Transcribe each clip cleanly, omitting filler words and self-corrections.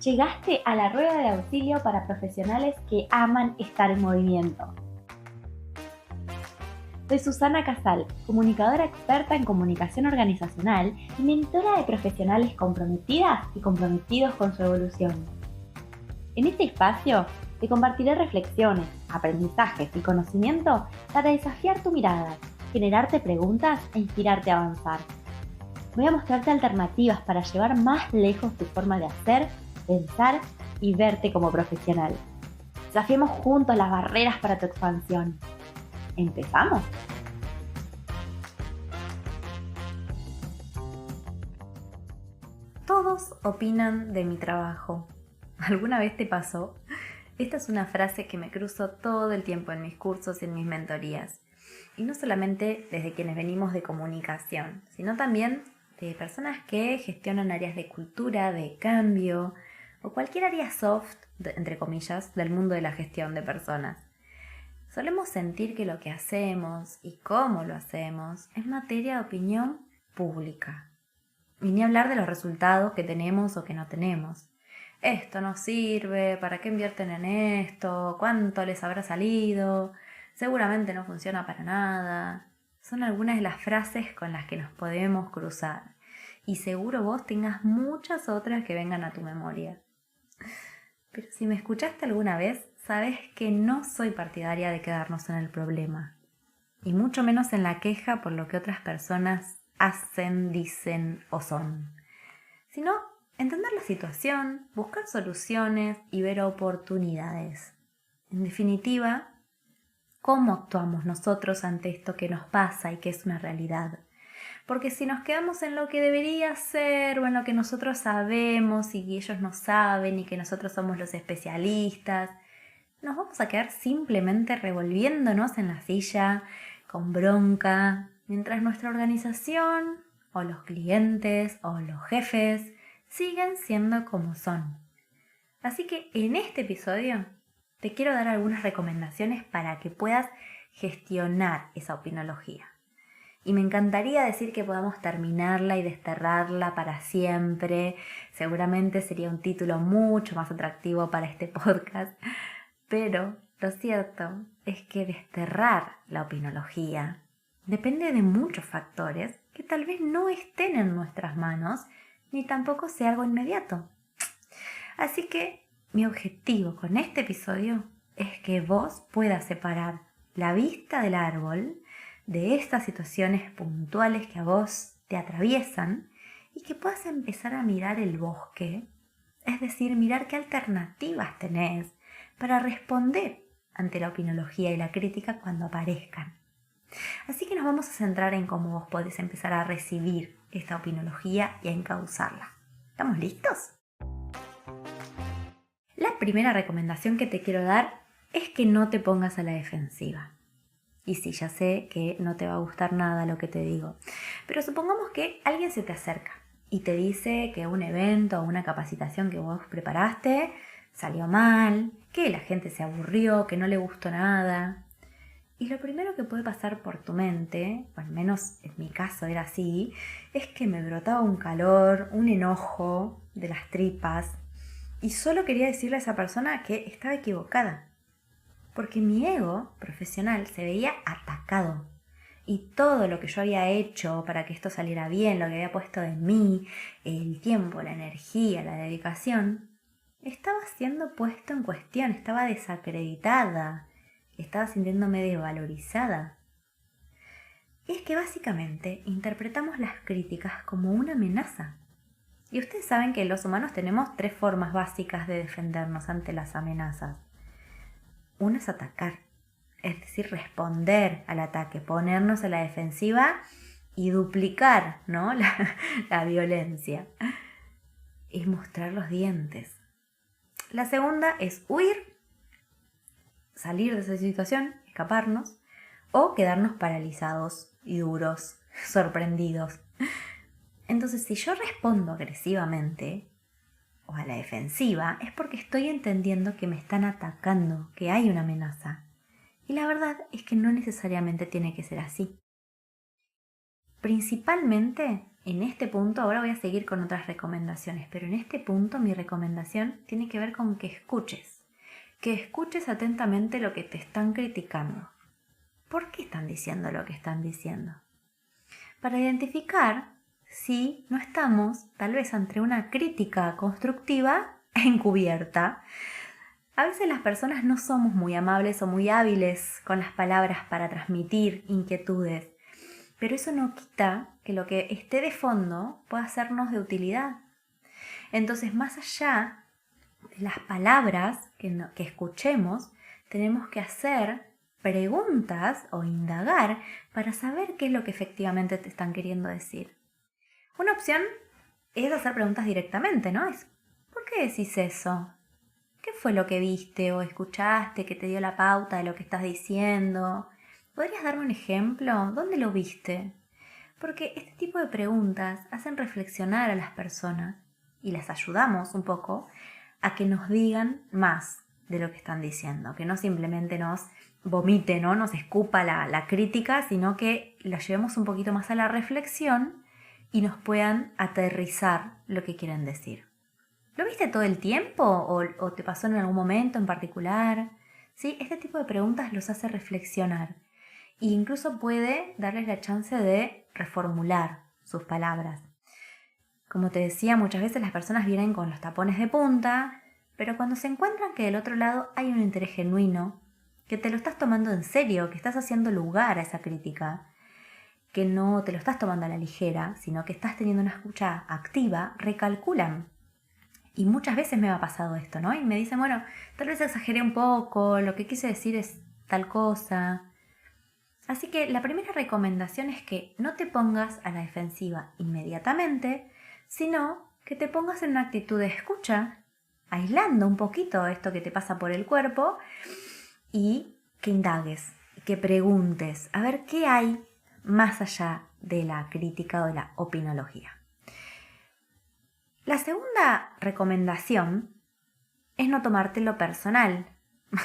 Llegaste a la rueda de auxilio para profesionales que aman estar en movimiento. Soy Susana Casal, comunicadora experta en comunicación organizacional y mentora de profesionales comprometidas y comprometidos con su evolución. En este espacio te compartiré reflexiones, aprendizajes y conocimiento para desafiar tu mirada, generarte preguntas e inspirarte a avanzar. Voy a mostrarte alternativas para llevar más lejos tu forma de hacer, pensar y verte como profesional. Desafiemos juntos las barreras para tu expansión. ¿Empezamos? Todos opinan de mi trabajo. ¿Alguna vez te pasó? Esta es una frase que me cruzo todo el tiempo en mis cursos y en mis mentorías. Y no solamente desde quienes venimos de comunicación, sino también de personas que gestionan áreas de cultura, de cambio o cualquier área soft, entre comillas, del mundo de la gestión de personas. Solemos sentir que lo que hacemos y cómo lo hacemos es materia de opinión pública. Y ni hablar de los resultados que tenemos o que no tenemos. Esto no sirve, ¿para qué invierten en esto? ¿Cuánto les habrá salido? Seguramente no funciona para nada. Son algunas de las frases con las que nos podemos cruzar. Y seguro vos tengas muchas otras que vengan a tu memoria. Pero si me escuchaste alguna vez, sabes que no soy partidaria de quedarnos en el problema. Y mucho menos en la queja por lo que otras personas hacen, dicen o son. Sino entender la situación, buscar soluciones y ver oportunidades. En definitiva, ¿cómo actuamos nosotros ante esto que nos pasa y que es una realidad? Porque si nos quedamos en lo que debería ser o en lo que nosotros sabemos y ellos no saben y que nosotros somos los especialistas, nos vamos a quedar simplemente revolviéndonos en la silla con bronca, mientras nuestra organización o los clientes o los jefes siguen siendo como son. Así que en este episodio te quiero dar algunas recomendaciones para que puedas gestionar esa opinología. Y me encantaría decir que podamos terminarla y desterrarla para siempre. Seguramente sería un título mucho más atractivo para este podcast. Pero lo cierto es que desterrar la opinología depende de muchos factores que tal vez no estén en nuestras manos ni tampoco sea algo inmediato. Así que mi objetivo con este episodio es que vos puedas separar la vista del árbol de estas situaciones puntuales que a vos te atraviesan y que puedas empezar a mirar el bosque, es decir, mirar qué alternativas tenés para responder ante la opinología y la crítica cuando aparezcan. Así que nos vamos a centrar en cómo vos podés empezar a recibir esta opinología y a encauzarla. ¿Estamos listos? La primera recomendación que te quiero dar es que no te pongas a la defensiva. Y sí, ya sé que no te va a gustar nada lo que te digo, pero supongamos que alguien se te acerca y te dice que un evento o una capacitación que vos preparaste salió mal, que la gente se aburrió, que no le gustó nada. Y lo primero que puede pasar por tu mente, o al menos en mi caso era así, es que me brotaba un calor, un enojo de las tripas, y solo quería decirle a esa persona que estaba equivocada. Porque mi ego profesional se veía atacado. Y todo lo que yo había hecho para que esto saliera bien, lo que había puesto de mí, el tiempo, la energía, la dedicación, estaba siendo puesto en cuestión, estaba desacreditada, estaba sintiéndome desvalorizada. Y es que básicamente interpretamos las críticas como una amenaza. Y ustedes saben que los humanos tenemos 3 formas básicas de defendernos ante las amenazas. Una es atacar, es decir, responder al ataque, ponernos a la defensiva y duplicar, ¿no? la violencia. Es mostrar los dientes. La segunda es huir, salir de esa situación, escaparnos, o quedarnos paralizados y duros, sorprendidos. Entonces, si yo respondo agresivamente o a la defensiva, es porque estoy entendiendo que me están atacando, que hay una amenaza. Y la verdad es que no necesariamente tiene que ser así. Principalmente en este punto, ahora voy a seguir con otras recomendaciones, pero en este punto mi recomendación tiene que ver con que escuches atentamente lo que te están criticando. ¿Por qué están diciendo lo que están diciendo? Para identificar si no estamos tal vez ante una crítica constructiva encubierta. A veces las personas no somos muy amables o muy hábiles con las palabras para transmitir inquietudes, pero eso no quita que lo que esté de fondo pueda sernos de utilidad. Entonces, más allá de las palabras que escuchemos, tenemos que hacer preguntas o indagar para saber qué es lo que efectivamente te están queriendo decir. Una opción es hacer preguntas directamente, ¿no? ¿Por qué decís eso? ¿Qué fue lo que viste o escuchaste que te dio la pauta de lo que estás diciendo? ¿Podrías darme un ejemplo? ¿Dónde lo viste? Porque este tipo de preguntas hacen reflexionar a las personas y las ayudamos un poco a que nos digan más de lo que están diciendo, que no simplemente nos vomite, ¿no? Nos escupa la crítica, sino que la llevemos un poquito más a la reflexión y nos puedan aterrizar lo que quieren decir. ¿Lo viste todo el tiempo o te pasó en algún momento en particular? ¿Sí? Este tipo de preguntas los hace reflexionar e incluso puede darles la chance de reformular sus palabras. Como te decía, muchas veces las personas vienen con los tapones de punta, pero cuando se encuentran que del otro lado hay un interés genuino, que te lo estás tomando en serio, que estás haciendo lugar a esa crítica, que no te lo estás tomando a la ligera, sino que estás teniendo una escucha activa, recalculan. Y muchas veces me ha pasado esto, ¿no? Y me dicen, bueno, tal vez exageré un poco, lo que quise decir es tal cosa. Así que la primera recomendación es que no te pongas a la defensiva inmediatamente, sino que te pongas en una actitud de escucha, aislando un poquito esto que te pasa por el cuerpo y que indagues, que preguntes, a ver qué hay más allá de la crítica o de la opinología. La segunda recomendación es no tomártelo personal,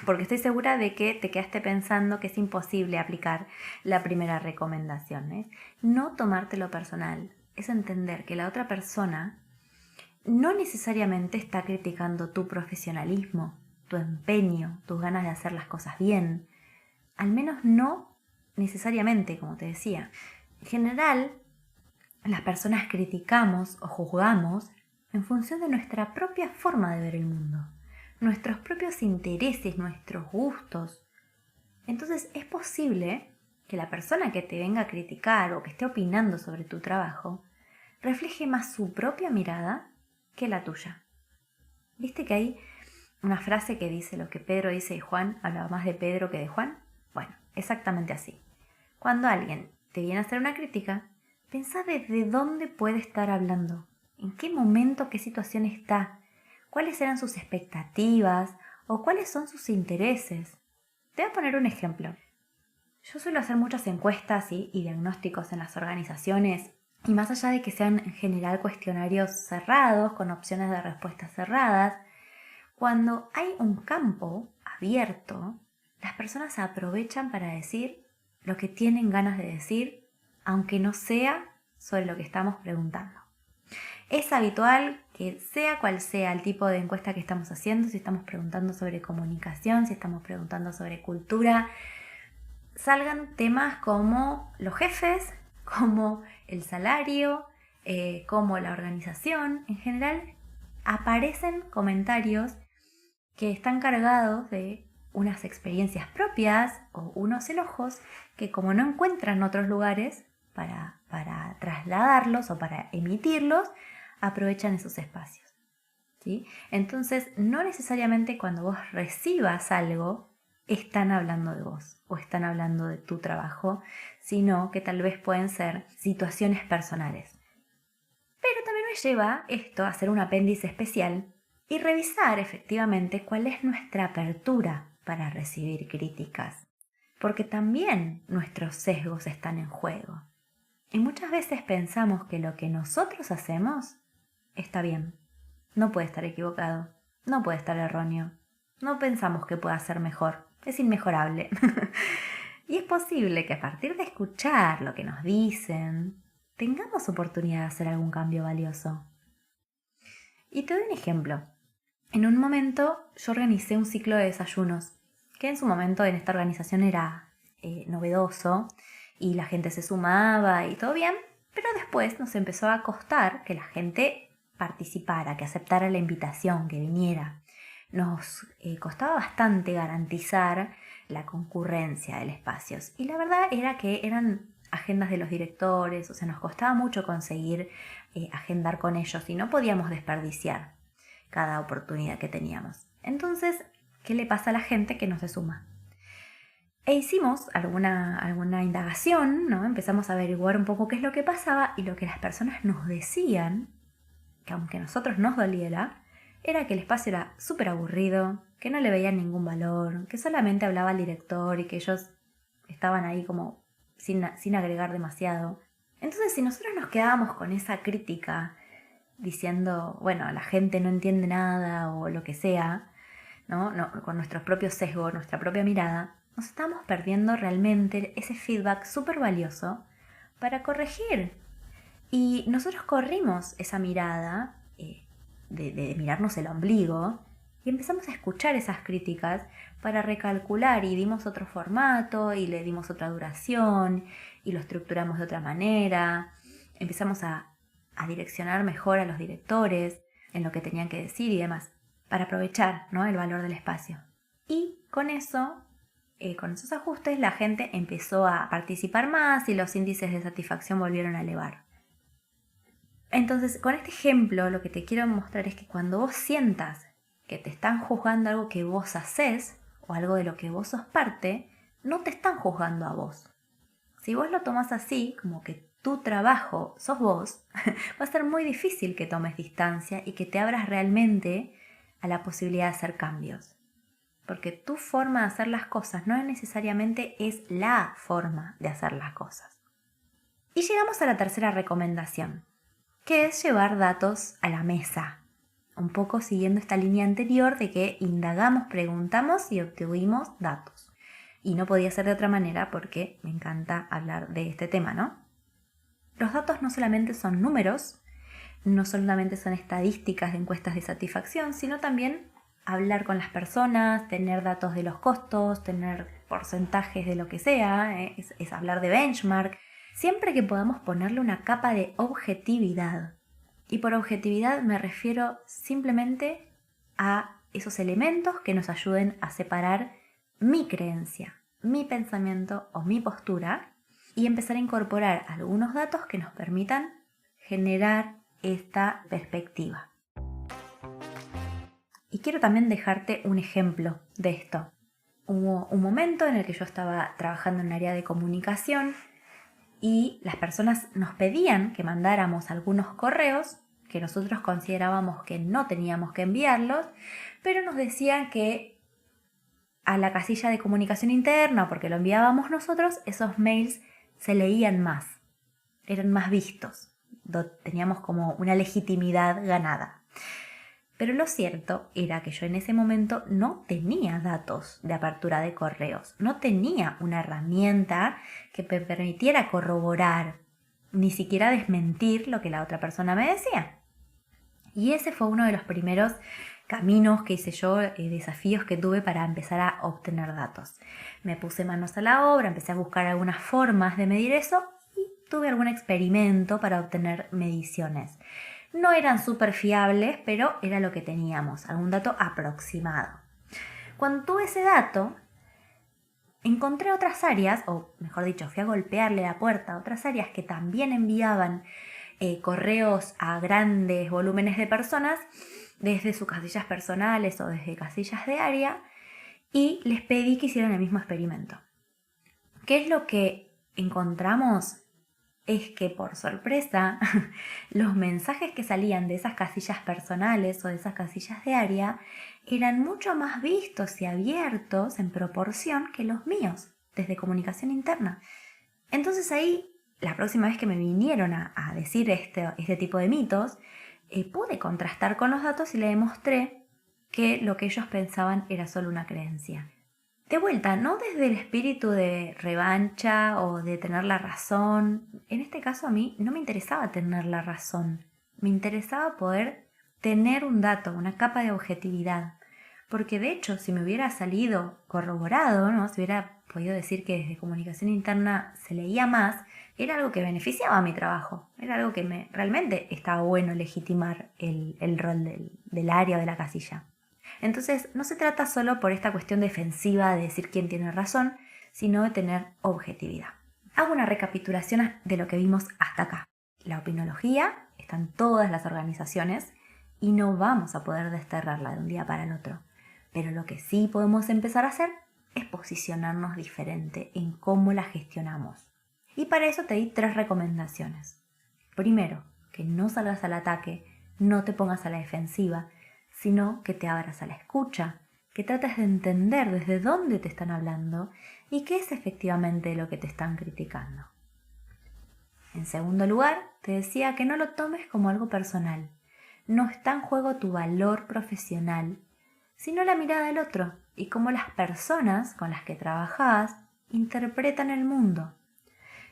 porque estoy segura de que te quedaste pensando que es imposible aplicar la primera recomendación. ¿Eh? No tomártelo personal es entender que la otra persona no necesariamente está criticando tu profesionalismo, tu empeño, tus ganas de hacer las cosas bien. Al menos no necesariamente, como te decía. En general, las personas criticamos o juzgamos en función de nuestra propia forma de ver el mundo, nuestros propios intereses, nuestros gustos. Entonces es posible que la persona que te venga a criticar o que esté opinando sobre tu trabajo refleje más su propia mirada que la tuya. ¿Viste que hay una frase que dice lo que Pedro dice de Juan, habla más de Pedro que de Juan? Bueno, exactamente así. Cuando alguien te viene a hacer una crítica, pensá desde dónde puede estar hablando, en qué momento, qué situación está, cuáles eran sus expectativas o cuáles son sus intereses. Te voy a poner un ejemplo. Yo suelo hacer muchas encuestas y diagnósticos en las organizaciones y más allá de que sean en general cuestionarios cerrados, con opciones de respuestas cerradas, cuando hay un campo abierto, las personas aprovechan para decir lo que tienen ganas de decir, aunque no sea sobre lo que estamos preguntando. Es habitual que sea cual sea el tipo de encuesta que estamos haciendo, si estamos preguntando sobre comunicación, si estamos preguntando sobre cultura, salgan temas como los jefes, como el salario, como la organización. En general aparecen comentarios que están cargados de unas experiencias propias o unos enojos que como no encuentran otros lugares para trasladarlos o para emitirlos, aprovechan esos espacios. ¿Sí? Entonces, no necesariamente cuando vos recibas algo están hablando de vos o están hablando de tu trabajo, sino que tal vez pueden ser situaciones personales. Pero también me lleva esto a hacer un apéndice especial y revisar efectivamente cuál es nuestra apertura para recibir críticas, porque también nuestros sesgos están en juego. Y muchas veces pensamos que lo que nosotros hacemos está bien, no puede estar equivocado, no puede estar erróneo, no pensamos que pueda ser mejor, es inmejorable. Y es posible que a partir de escuchar lo que nos dicen, tengamos oportunidad de hacer algún cambio valioso. Y te doy un ejemplo. En un momento yo organicé un ciclo de desayunos, que en su momento en esta organización era novedoso y la gente se sumaba y todo bien, pero después nos empezó a costar que la gente participara, que aceptara la invitación, que viniera. Nos costaba bastante garantizar la concurrencia del espacio. Y la verdad era que eran agendas de los directores, o sea, nos costaba mucho conseguir agendar con ellos y no podíamos desperdiciar cada oportunidad que teníamos. Entonces, ¿qué le pasa a la gente que no se suma? E hicimos alguna indagación, ¿no? Empezamos a averiguar un poco qué es lo que pasaba y lo que las personas nos decían, que aunque a nosotros nos doliera, era que el espacio era súper aburrido, que no le veían ningún valor, que solamente hablaba el director y que ellos estaban ahí como sin agregar demasiado. Entonces, si nosotros nos quedábamos con esa crítica diciendo, bueno, la gente no entiende nada o lo que sea, ¿no? Con nuestros propios sesgos, nuestra propia mirada, nos estamos perdiendo realmente ese feedback súper valioso para corregir. Y nosotros corrimos esa mirada de mirarnos el ombligo y empezamos a escuchar esas críticas para recalcular y dimos otro formato y le dimos otra duración y lo estructuramos de otra manera. Empezamos a direccionar mejor a los directores en lo que tenían que decir y demás para aprovechar, ¿no?, el valor del espacio. Y con eso, con esos ajustes, la gente empezó a participar más y los índices de satisfacción volvieron a elevar. Entonces, con este ejemplo, lo que te quiero mostrar es que cuando vos sientas que te están juzgando algo que vos haces o algo de lo que vos sos parte, no te están juzgando a vos. Si vos lo tomás así, como que tu trabajo sos vos, va a ser muy difícil que tomes distancia y que te abras realmente a la posibilidad de hacer cambios. Porque tu forma de hacer las cosas no necesariamente es la forma de hacer las cosas. Y llegamos a la tercera recomendación, que es llevar datos a la mesa. Un poco siguiendo esta línea anterior de que indagamos, preguntamos y obtuvimos datos. Y no podía ser de otra manera porque me encanta hablar de este tema, ¿no? Los datos no solamente son números, no solamente son estadísticas de encuestas de satisfacción, sino también hablar con las personas, tener datos de los costos, tener porcentajes de lo que sea, es hablar de benchmark, siempre que podamos ponerle una capa de objetividad. Y por objetividad me refiero simplemente a esos elementos que nos ayuden a separar mi creencia, mi pensamiento o mi postura y empezar a incorporar algunos datos que nos permitan generar esta perspectiva. Y quiero también dejarte un ejemplo de esto. Hubo un momento en el que yo estaba trabajando en un área de comunicación y las personas nos pedían que mandáramos algunos correos que nosotros considerábamos que no teníamos que enviarlos, pero nos decían que a la casilla de comunicación interna, porque lo enviábamos nosotros, esos mails se leían más, eran más vistos, teníamos como una legitimidad ganada. Pero lo cierto era que yo en ese momento no tenía datos de apertura de correos, no tenía una herramienta que me permitiera corroborar, ni siquiera desmentir lo que la otra persona me decía. Y ese fue uno de los primeros caminos que hice yo, desafíos que tuve para empezar a obtener datos. Me puse manos a la obra, empecé a buscar algunas formas de medir eso y tuve algún experimento para obtener mediciones. No eran súper fiables, pero era lo que teníamos, algún dato aproximado. Cuando tuve ese dato, encontré otras áreas, o mejor dicho, fui a golpearle la puerta a otras áreas que también enviaban correos a grandes volúmenes de personas desde sus casillas personales o desde casillas de área y les pedí que hicieran el mismo experimento. ¿Qué es lo que encontramos? Es que por sorpresa los mensajes que salían de esas casillas personales o de esas casillas de área eran mucho más vistos y abiertos en proporción que los míos desde comunicación interna. Entonces ahí, la próxima vez que me vinieron a decir este tipo de mitos, pude contrastar con los datos y le demostré que lo que ellos pensaban era solo una creencia. De vuelta, no desde el espíritu de revancha o de tener la razón. En este caso a mí no me interesaba tener la razón. Me interesaba poder tener un dato, una capa de objetividad. Porque de hecho, si me hubiera salido corroborado, ¿no? Si hubiera podido decir que desde comunicación interna se leía más, era algo que beneficiaba a mi trabajo. Era algo que realmente estaba bueno legitimar el rol del área o de la casilla. Entonces, no se trata solo por esta cuestión defensiva de decir quién tiene razón, sino de tener objetividad. Hago una recapitulación de lo que vimos hasta acá. La opinología está en todas las organizaciones y no vamos a poder desterrarla de un día para el otro. Pero lo que sí podemos empezar a hacer es posicionarnos diferente en cómo la gestionamos. Y para eso te di 3 recomendaciones. Primero, que no salgas al ataque, no te pongas a la defensiva, sino que te abras a la escucha, que trates de entender desde dónde te están hablando y qué es efectivamente lo que te están criticando. En segundo lugar, te decía que no lo tomes como algo personal. No está en juego tu valor profesional, sino la mirada del otro y cómo las personas con las que trabajas interpretan el mundo.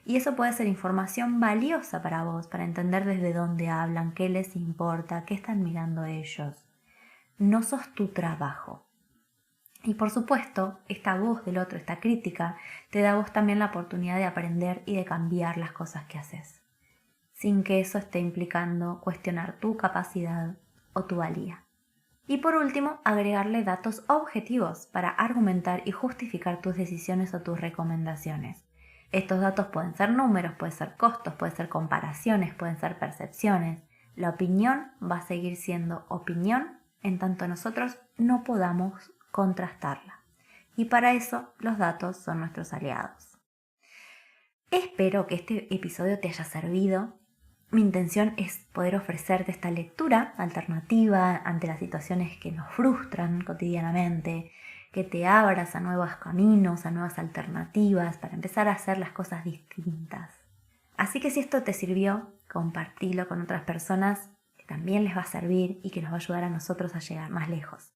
Y eso puede ser información valiosa para vos, para entender desde dónde hablan, qué les importa, qué están mirando ellos. No sos tu trabajo. Y por supuesto, esta voz del otro, esta crítica, te da a vos también la oportunidad de aprender y de cambiar las cosas que haces, sin que eso esté implicando cuestionar tu capacidad o tu valía. Y por último, agregarle datos objetivos para argumentar y justificar tus decisiones o tus recomendaciones. Estos datos pueden ser números, pueden ser costos, pueden ser comparaciones, pueden ser percepciones. La opinión va a seguir siendo opinión en tanto nosotros no podamos contrastarla. Y para eso los datos son nuestros aliados. Espero que este episodio te haya servido. Mi intención es poder ofrecerte esta lectura alternativa ante las situaciones que nos frustran cotidianamente, que te abras a nuevos caminos, a nuevas alternativas para empezar a hacer las cosas distintas. Así que si esto te sirvió, compartilo con otras personas que también les va a servir y que nos va a ayudar a nosotros a llegar más lejos.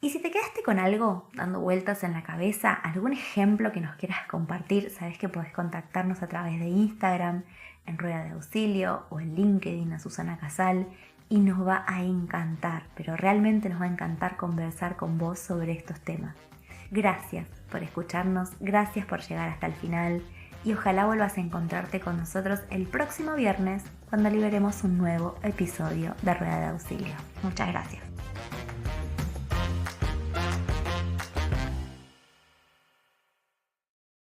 Y si te quedaste con algo dando vueltas en la cabeza, algún ejemplo que nos quieras compartir, sabes que podés contactarnos a través de Instagram, en Rueda de Auxilio o en LinkedIn a Susana Casal y nos va a encantar, pero realmente nos va a encantar conversar con vos sobre estos temas. Gracias por escucharnos, gracias por llegar hasta el final y ojalá vuelvas a encontrarte con nosotros el próximo viernes cuando liberemos un nuevo episodio de Rueda de Auxilio. Muchas gracias.